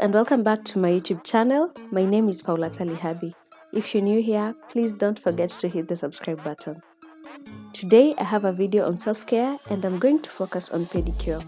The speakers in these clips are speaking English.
and welcome back to my YouTube channel. My name is Paula Talihabi. If you're new here, please don't forget to hit the subscribe button. Today I have a video on self-care and I'm going to focus on pedicure.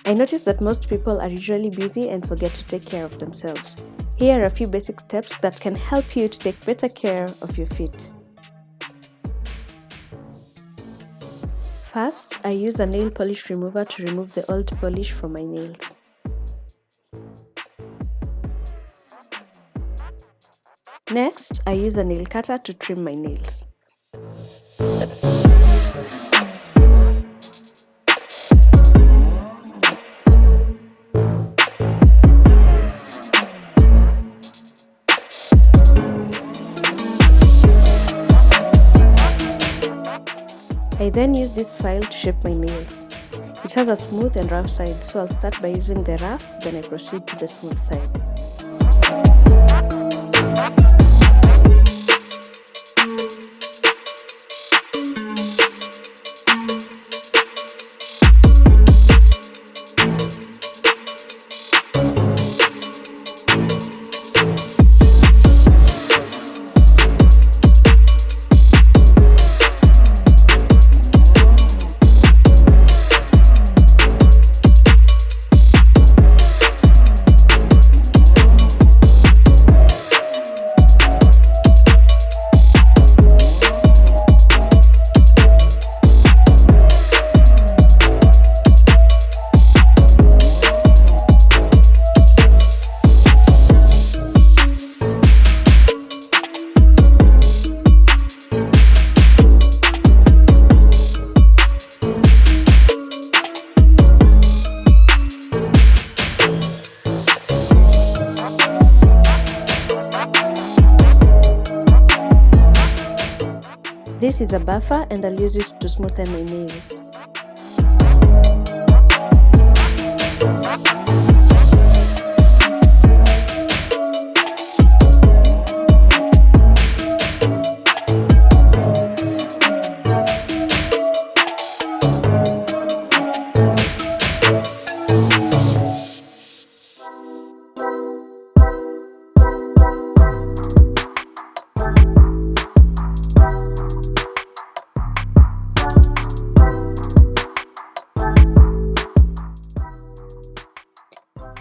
I noticed that most people are usually busy and forget to take care of themselves. Here are a few basic steps that can help you to take better care of your feet. First, I use a nail polish remover to remove the old polish from my nails. Next, I use a nail cutter to trim my nails. I then use this file to shape my nails. It has a smooth and rough side, so I'll start by using the rough, then I proceed to the smooth side. This is a buffer and I'll use it to smoothen my nails.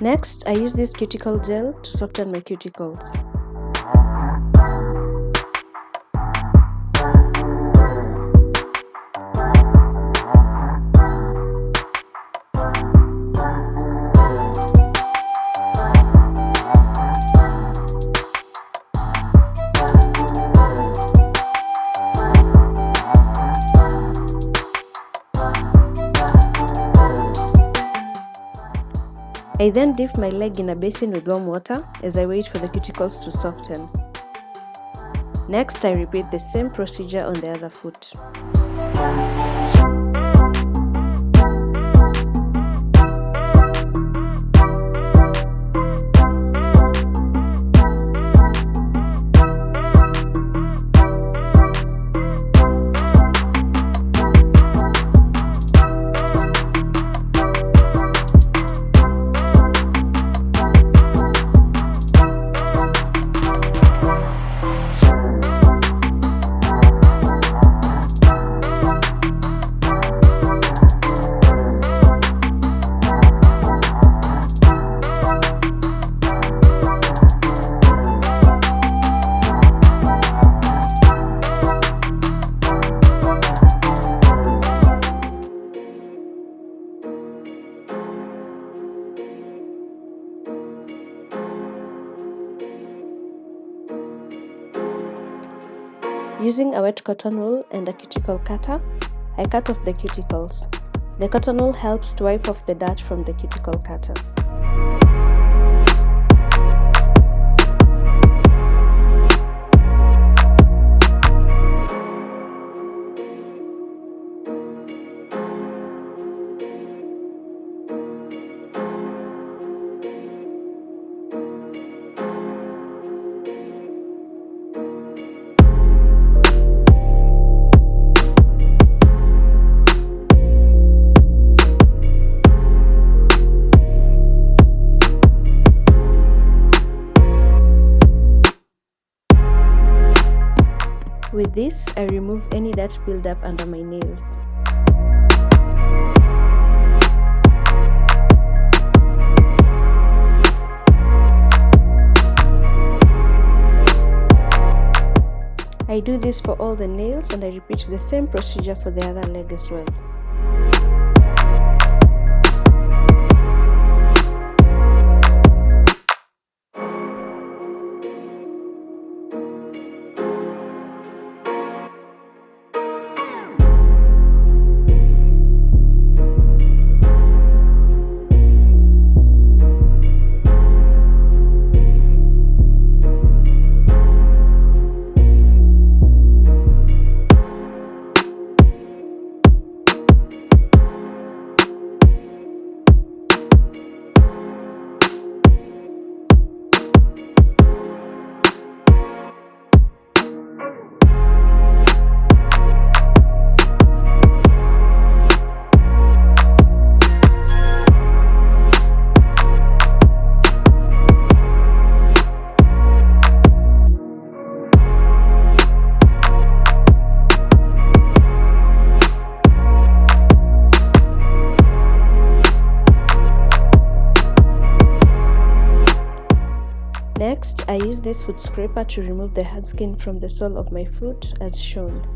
Next, I use this cuticle gel to soften my cuticles. I then dip my leg in a basin with warm water as I wait for the cuticles to soften. Next, I repeat the same procedure on the other foot. Using a wet cotton wool and a cuticle cutter, I cut off the cuticles. The cotton wool helps to wipe off the dirt from the cuticle cutter. With this, I remove any dirt buildup under my nails. I do this for all the nails and I repeat the same procedure for the other leg as well. Next, I use this foot scraper to remove the hard skin from the sole of my foot as shown.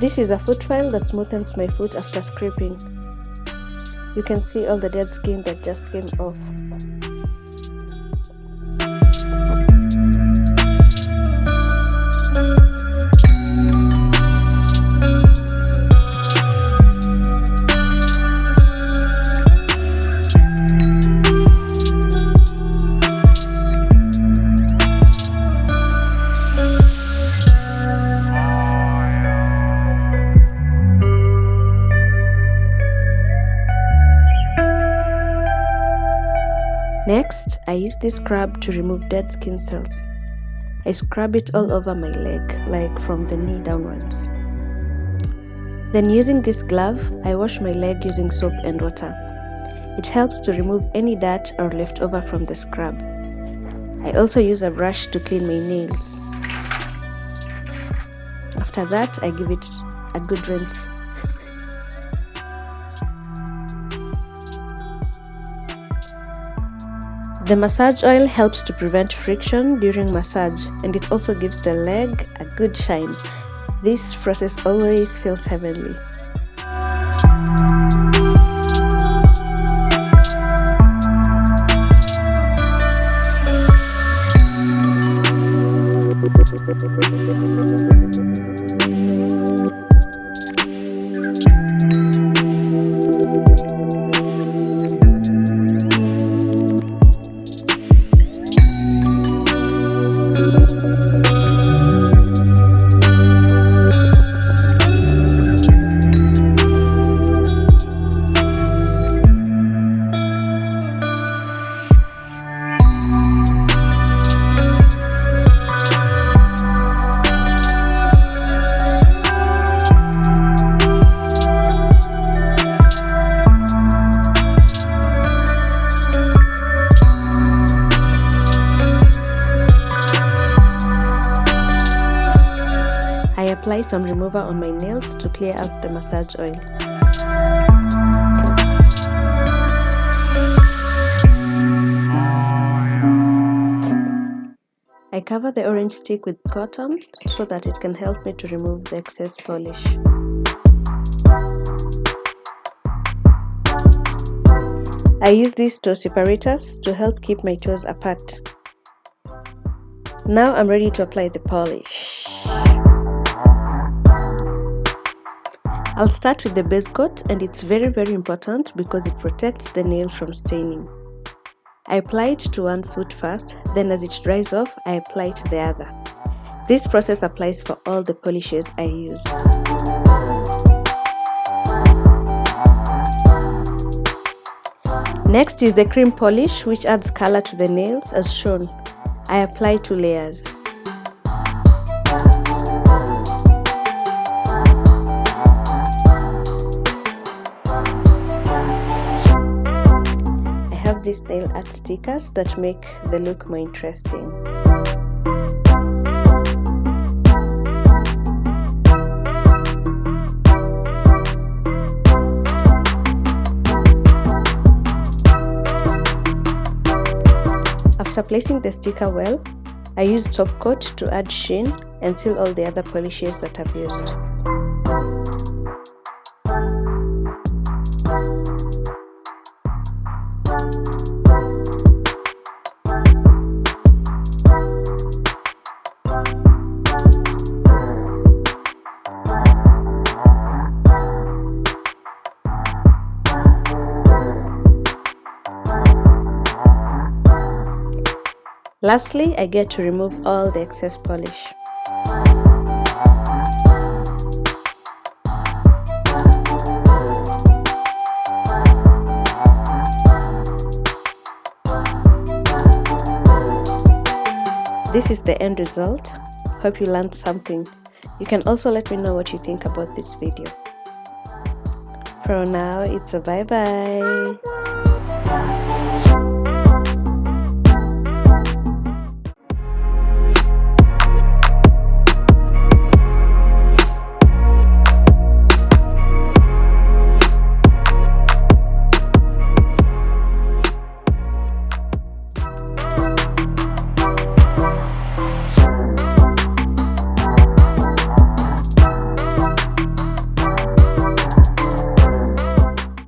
This is a foot file that smoothens my foot after scraping. You can see all the dead skin that just came off. Next, I use this scrub to remove dead skin cells. I scrub it all over my leg, like from the knee downwards. Then using this glove, I wash my leg using soap and water. It helps to remove any dirt or leftover from the scrub. I also use a brush to clean my nails. After that, I give it a good rinse. The massage oil helps to prevent friction during massage, and it also gives the leg a good shine. This process always feels heavenly. I apply some remover on my nails to clear out the massage oil. I cover the orange stick with cotton so that it can help me to remove the excess polish. I use these toe separators to help keep my toes apart. Now I'm ready to apply the polish. I'll start with the base coat, and it's very important because it protects the nail from staining. I apply it to one foot first, then as it dries off, I apply it to the other. This process applies for all the polishes I use. Next is the cream polish, which adds color to the nails as shown. I apply 2 layers. I have these nail art stickers that make the look more interesting. After placing the sticker well, I use top coat to add sheen and seal all the other polishes that I've used. Lastly, I get to remove all the excess polish. This is the end result. Hope you learned something. You can also let me know what you think about this video. For now, it's a bye-bye.